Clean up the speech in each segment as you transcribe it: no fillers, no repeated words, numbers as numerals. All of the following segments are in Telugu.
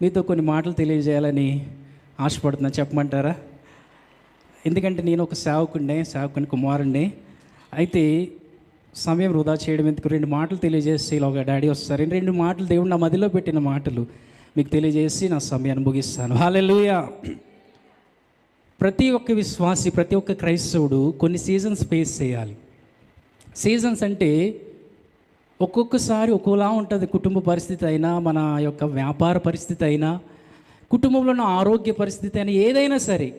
మీతో కొన్ని మాటలు తెలియజేయాలని ఆశపడుతున్నా. చెప్పమంటారా? ఎందుకంటే నేను ఒక సేవకుని కుమారుణ్ణి. అయితే సమయం వృధా చేయడం ఎందుకు, 2 మాటలు తెలియజేసి ఒక డాడీ వస్తారు. 2 మాటలు దేవుడు నా మదిలో పెట్టిన మాటలు మీకు తెలియజేసి నా సమయాన్ని ముగిస్తాను. హల్లెలూయా. ప్రతి ఒక్క విశ్వాసి, ప్రతి ఒక్క క్రైస్తవుడు కొన్ని సీజన్స్ ఫేస్ చేయాలి. సీజన్స్ అంటే ఒక్కొక్కసారి ఒక్కోలా ఉంటుంది. కుటుంబ పరిస్థితి అయినా, మన యొక్క వ్యాపార పరిస్థితి అయినా, కుటుంబంలో ఉన్న ఆరోగ్య పరిస్థితి అయినా, ఏదైనా సరే,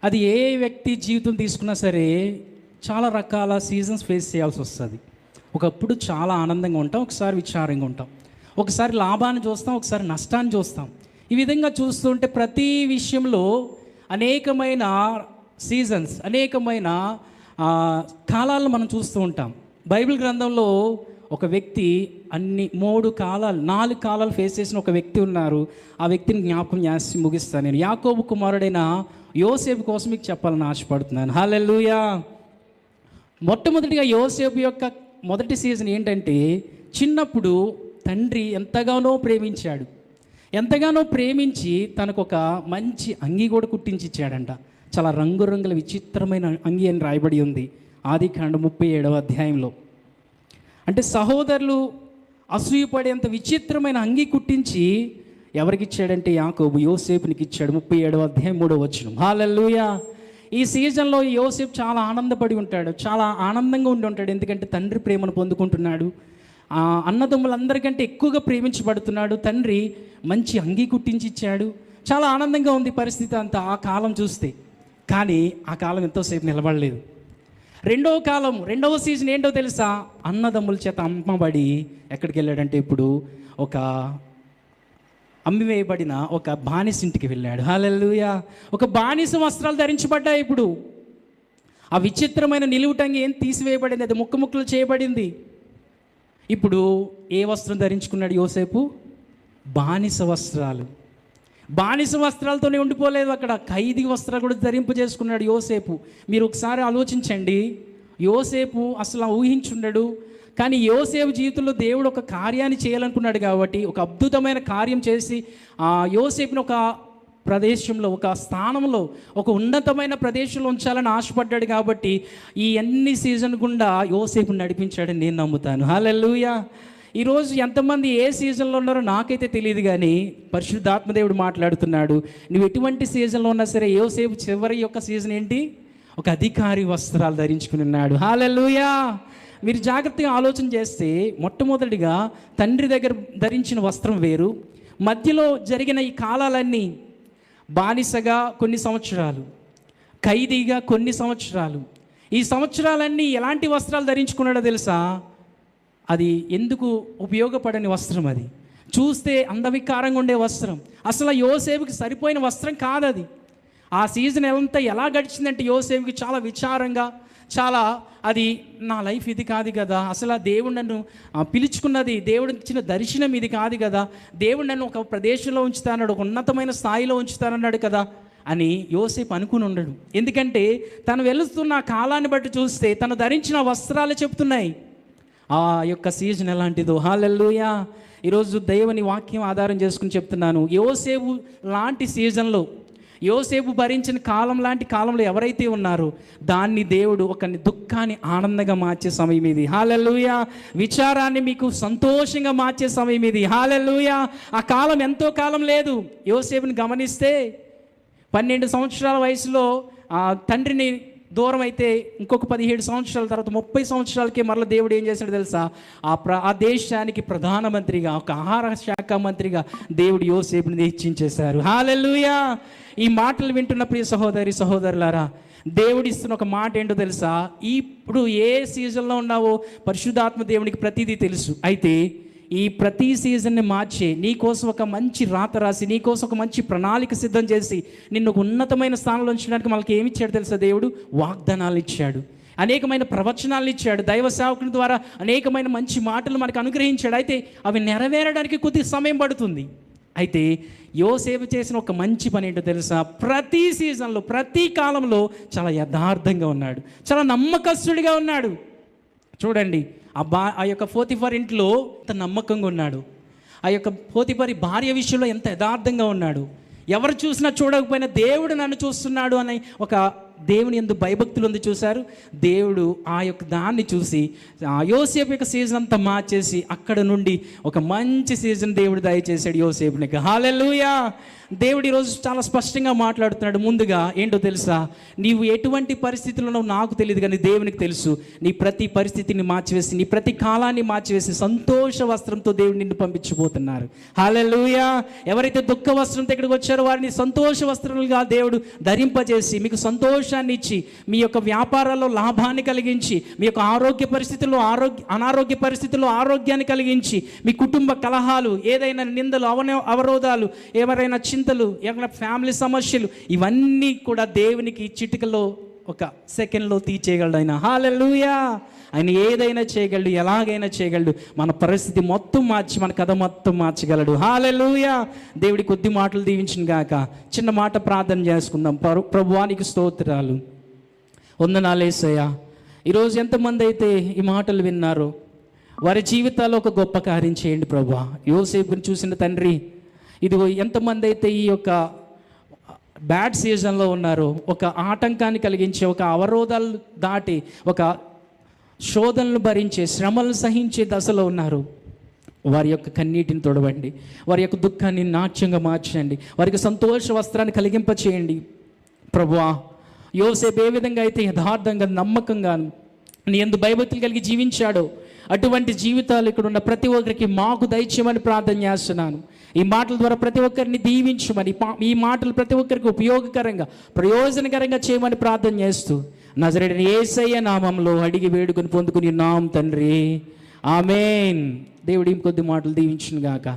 అది ఏ వ్యక్తి జీవితం తీసుకున్నా సరే చాలా రకాల సీజన్స్ ఫేస్ చేయాల్సి వస్తుంది. ఒకప్పుడు చాలా ఆనందంగా ఉంటాం, ఒకసారి విచారంగా ఉంటాం, ఒకసారి లాభాన్ని చూస్తాం, ఒకసారి నష్టాన్ని చూస్తాం. ఈ విధంగా చూస్తుంటే ప్రతి విషయంలో అనేకమైన సీజన్స్, అనేకమైన కాలాలను మనం చూస్తూ ఉంటాం. బైబిల్ గ్రంథంలో ఒక వ్యక్తి 4 కాలాలు ఫేస్ చేసిన ఒక వ్యక్తి ఉన్నారు. ఆ వ్యక్తిని జ్ఞాపకం చేసి ముగిస్తాను. నేను యాకోబు కుమారుడైన యోసేపు కోసం మీకు చెప్పాలని ఆశపడుతున్నాను. హల్లెలూయా. మొట్టమొదటిగా యోసేపు యొక్క మొదటి సీజన్ ఏంటంటే, చిన్నప్పుడు తండ్రి ఎంతగానో ప్రేమించి తనకు ఒక మంచి అంగి కూడా కుట్టించి ఇచ్చాడంట. చాలా రంగురంగుల విచిత్రమైన అంగి అని రాయబడి ఉంది ఆదికాండం 37వ అధ్యాయంలో. అంటే సహోదరులు అసూయపడేంత విచిత్రమైన అంగి కుట్టించి ఎవరికి ఇచ్చాడంటే యాకోబు యోసేపునికి ఇచ్చాడు. 37వ అధ్యాయం 3వ వచనం. హల్లెలూయా. ఈ సీజన్లో యోసేపు చాలా ఆనందపడి ఉంటాడు, చాలా ఆనందంగా ఉండి ఉంటాడు. ఎందుకంటే తండ్రి ప్రేమను పొందుకుంటున్నాడు, అన్నదమ్ములందరికంటే ఎక్కువగా ప్రేమించబడుతున్నాడు. తండ్రి మంచి అంగి కుట్టించి ఇచ్చాడు. చాలా ఆనందంగా ఉంది పరిస్థితి అంతా ఆ కాలం చూస్తే. కానీ ఆ కాలం ఎంతోసేపు నిలబడలేదు. రెండవ సీజన్ ఏంటో తెలుసా? అన్నదమ్ముల చేత అమ్మబడి ఎక్కడికి వెళ్ళాడంటే, ఇప్పుడు ఒక అమ్మివేయబడిన ఒక బానిస ఇంటికి వెళ్ళాడు. హల్లెలూయా. ఒక బానిస వస్త్రాలు ధరించబడ్డాయి. ఇప్పుడు ఆ విచిత్రమైన నిలువుటంగి ఏం తీసివేయబడింది, అది ముక్కలు చేయబడింది. ఇప్పుడు ఏ వస్త్రం ధరించుకున్నాడు యోసేపు? బానిస వస్త్రాలతోనే ఉండిపోలేదు, అక్కడ ఖైదీ వస్త్రాలు కూడా ధరింపజేసుకున్నాడు యోసేపు. మీరు ఒకసారి ఆలోచించండి. యోసేపు అసలు ఊహించుండడు, కానీ యోసేపు జీవితంలో దేవుడు ఒక కార్యాన్ని చేయాలనుకున్నాడు కాబట్టి ఒక అద్భుతమైన కార్యం చేసి యోసేపుని ఒక ప్రదేశంలో, ఒక స్థానంలో, ఒక ఉన్నతమైన ప్రదేశంలో ఉంచాలని ఆశపడ్డాడు కాబట్టి ఈ అన్ని సీజన్ గుండా యోసేపుని నడిపించాడని నేను నమ్ముతాను. హల్లెలూయా. ఈరోజు ఎంతమంది ఏ సీజన్లో ఉన్నారో నాకైతే తెలియదు, కానీ పరిశుద్ధాత్మదేవుడు మాట్లాడుతున్నాడు. నువ్వు ఎటువంటి సీజన్లో ఉన్నా సరే, యోసేపు చివరి యొక్క సీజన్ ఏంటి? ఒక అధికారి వస్త్రాలు ధరించుకుని ఉన్నాడు. హల్లెలూయా. మీరు జాగ్రత్తగా ఆలోచన చేస్తే, మొట్టమొదటిగా తండ్రి దగ్గర ధరించిన వస్త్రం వేరు, మధ్యలో జరిగిన ఈ కాలాలన్నీ బానిసగా కొన్ని సంవత్సరాలు, ఖైదీగా కొన్ని సంవత్సరాలు. ఈ సంవత్సరాలన్నీ ఎలాంటి వస్త్రాలు ధరించుకున్నాడో తెలుసా? అది ఎందుకు ఉపయోగపడని వస్త్రం, అది చూస్తే అందవికారంగా ఉండే వస్త్రం, అసలు యోసేపుకి సరిపోయిన వస్త్రం కాదది. ఆ సీజన్ ఎలా గడిచిందంటే యోసేపుకి చాలా విచారంగా, చాలా అది నా లైఫ్ ఇది కాదు కదా, అసలు ఆ దేవుడు నన్ను పిలుచుకున్నది, దేవుడు ఇచ్చిన దర్శనం ఇది కాదు కదా, దేవుడు నన్ను ఒక ప్రదేశంలో ఉంచుతానన్నాడు, ఒక ఉన్నతమైన స్థాయిలో ఉంచుతానన్నాడు కదా అని యోసేపు అనుకుని ఉండడు. ఎందుకంటే తను వెళుతున్న కాలాన్ని బట్టి చూస్తే తను ధరించిన వస్త్రాలు చెప్తున్నాయి ఆ యొక్క సీజన్ ఎలాంటిదో. హల్లెలూయా. ఈరోజు దేవుని వాక్యం ఆధారం చేసుకుని చెప్తున్నాను. యోసేపు లాంటి సీజన్లో, యోసేపు భరించిన కాలం లాంటి కాలంలో ఎవరైతే ఉన్నారో దాన్ని దేవుడు ఒక దుఃఖాన్ని ఆనందంగా మార్చే సమయం ఇది. హల్లెలూయా. విచారాన్ని మీకు సంతోషంగా మార్చే సమయం ఇది. హల్లెలూయా. ఆ కాలం ఎంతో కాలం లేదు. యోసేపుని గమనిస్తే 12 సంవత్సరాల వయసులో తండ్రిని దూరం అయితే, ఇంకొక 17 సంవత్సరాల తర్వాత 30 సంవత్సరాలకే మరలా దేవుడు ఏం చేశాడు తెలుసా? ఆ దేశానికి ప్రధానమంత్రిగా, ఒక ఆహార శాఖ మంత్రిగా దేవుడు యోసేపుని నిశ్చయించేశారు. హల్లెలూయా. ఈ మాటలు వింటున్న ప్రియ సహోదరులారా, దేవుడు ఇస్తున్న ఒక మాట ఏంటో తెలుసా? ఇప్పుడు ఏ సీజన్లో ఉన్నావో పరిశుద్ధాత్మ దేవునికి ప్రతిదీ తెలుసు. అయితే ఈ ప్రతి సీజన్ని మార్చి నీకోసం ఒక మంచి రాత రాసి, నీకోసం ఒక మంచి ప్రణాళిక సిద్ధం చేసి నిన్ను ఒక ఉన్నతమైన స్థానంలో ఉంచడానికి మనకి ఏమి ఇచ్చాడు తెలుసా? దేవుడు వాగ్దానాలు ఇచ్చాడు, అనేకమైన ప్రవచనాలు ఇచ్చాడు, దైవ సేవకుల ద్వారా అనేకమైన మంచి మాటలు మనకు అనుగ్రహించాడు. అయితే అవి నెరవేరడానికి కొద్ది సమయం పడుతుంది. అయితే యోసేపు చేసిన ఒక మంచి పని ఏంటో తెలుసా? ప్రతి సీజన్లో, ప్రతి కాలంలో చాలా యథార్థంగా ఉన్నాడు, చాలా నమ్మకస్తుడిగా ఉన్నాడు. చూడండి, ఆ యొక్క పోతిఫర్ ఇంట్లో అంత నమ్మకంగా ఉన్నాడు. ఆ యొక్క పోతిఫరు భార్య విషయంలో ఎంత యథార్థంగా ఉన్నాడు. ఎవరు చూసినా చూడకపోయినా దేవుడు నన్ను చూస్తున్నాడు అనే ఒక దేవుని యందు భయభక్తులు ఉంది. చూశారు, దేవుడు ఆ యొక్క దాన్ని చూసి ఆ యోసేపు యొక్క సీజన్ అంతా మార్చేసి అక్కడ నుండి ఒక మంచి సీజన్ దేవుడు దయచేశాడు యోసేపునికి. హల్లెలూయా. దేవుడు ఈరోజు చాలా స్పష్టంగా మాట్లాడుతున్నాడు. ముందుగా ఏంటో తెలుసా, నీవు ఎటువంటి పరిస్థితుల్లో నాకు తెలియదు కానీ దేవునికి తెలుసు. నీ ప్రతి పరిస్థితిని మార్చివేసి, నీ ప్రతి కాలాన్ని మార్చివేసి సంతోష వస్త్రంతో దేవుడు నిన్ను పంపించబోతున్నారు. హల్లెలూయా. ఎవరైతే దుఃఖ వస్త్రంతో ఇక్కడికి వచ్చారో వారిని సంతోష వస్త్రాలుగా దేవుడు ధరింపజేసి మీకు సంతోషాన్ని ఇచ్చి, మీ యొక్క వ్యాపారాల్లో లాభాన్ని కలిగించి, మీ యొక్క ఆరోగ్య పరిస్థితుల్లో అనారోగ్య పరిస్థితుల్లో ఆరోగ్యాన్ని కలిగించి, మీ కుటుంబ కలహాలు, ఏదైనా నిందలు, అవరోధాలు, ఎవరైనా చింతలు, ఏమైనా ఫ్యామిలీ సమస్యలు, ఇవన్నీ కూడా దేవునికి చిటికలో ఒక సెకండ్లో తీర్చేయగలడు ఆయన. హల్లెలూయా. ఆయన ఏదైనా చేయగలడు, ఎలాగైనా చేయగలడు. మన పరిస్థితి మొత్తం మార్చి, మన కథ మొత్తం మార్చగలడు. హల్లెలూయా. దేవుడి కొద్ది మాటలు దీవించిన గాక. చిన్న మాట ప్రార్థన చేసుకుందాం. ప్రభువానికి స్తోత్రాలు, వందనాలు యేసయ్యా. ఈరోజు ఎంతమంది అయితే ఈ మాటలు విన్నారో వారి జీవితాల్లో ఒక గొప్ప కార్యం చేయండి ప్రభువా. యోసేపుని చూసిన తండ్రి, ఇదిగో ఎంతమంది అయితే ఈ యొక్క బ్యాడ్ సీజన్లో ఉన్నారో, ఒక ఆటంకాన్ని కలిగించే, ఒక అవరోధాలు దాటి, ఒక శోధనలు భరించే, శ్రమలను సహించే దశలో ఉన్నారు, వారి యొక్క కన్నీటిని తొడవండి, వారి యొక్క దుఃఖాన్ని నాట్యంగా మార్చండి, వారికి సంతోష వస్త్రాన్ని కలిగింపచేయండి ప్రభువా. యోసేపు ఏ విధంగా అయితే యథార్థంగా నమ్మకంగా నీ యందు భయభక్తులు కలిగి జీవించాడో అటువంటి జీవితాలు ఇక్కడ ఉన్న ప్రతి ఒక్కరికి మాకు దయచేయమని ప్రార్థన చేస్తున్నాను. ఈ మాటల ద్వారా ప్రతి ఒక్కరిని దీవించమని, ఈ మాటలు ప్రతి ఒక్కరికి ఉపయోగకరంగా, ప్రయోజనకరంగా చేయమని ప్రార్థన చేస్తూ నజరేయుడైన యేసయ్య నామములో అడిగి వేడుకొని పొందుకుని నాం తండ్రి, ఆమేన్. దేవుడి కొద్ది మాటలు దీవించును గాక.